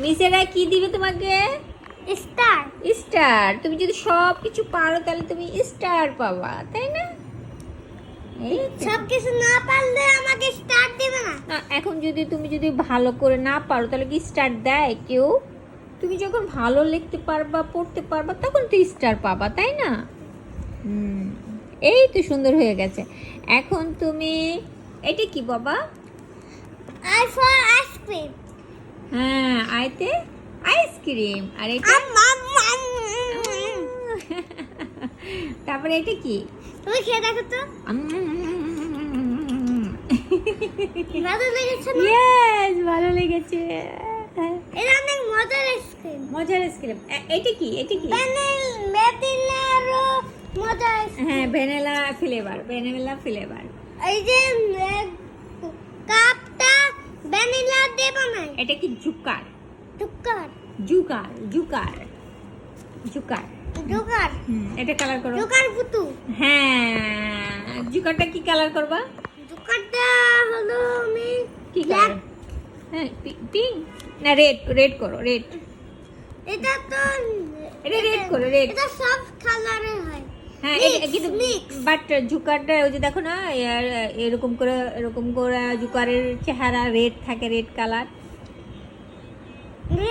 মিসেরা কি দিবে তোমাকে? স্টার। স্টার। তুমি যদি সব কিছু পারো তাহলে তুমি স্টার পাবা, তাই না? এই তো। সব কিছু না পারলে আমাকে স্টার দিবে না। না, এখন তুমি যদি ভালো করে না পারো তাহলে কি স্টার দেয় কেউ? তুমি যখন ভালো লিখতে পারবা, পড়তে পারবা, তখন তো স্টার পাবা, তাই না? হুম, এই তো সুন্দর হয়ে গেছে। এখন তুমি, এটা কি বাবা? I for ice cream. হ্যাঁ, আইতে আইসক্রিম। আর এটা তারপরে এটা কি? তুমি খেয়ে দেখো তো, ভালো লেগেছে না? ইয়েস, ভালো লেগেছে। এটা অনেক মজার আইসক্রিম। মজার আইসক্রিম। এটা কি? এটা কি? ভ্যানিলারও মজার আইসক্রিম। হ্যাঁ, ভ্যানিলা ফ্লেভার, ভ্যানিলা ফ্লেভার। এই যে কাপটা ভ্যানিলা দিয়ে বানায়। এটা কি? জুকার। জুকার। জুকার, জুকার, জুকার। জুকার। এটা কালার করো। জুকার পুতু। হ্যাঁ, জুকারটা কি কালার করবা? জুকারটা হলো আমি কি কালার? হ্যাঁ, পিঙ্ক না রেড? রেড করো, রেড। এটা তো এটা রেড করো, রেড। এটা সব কালারে হয়। হ্যাঁ, Mix, কিন্তু mix। বাট জুকারটা ওই যে দেখো না, এরকম করে জুকারের চেহারা রেড থাকে, রেড কালার।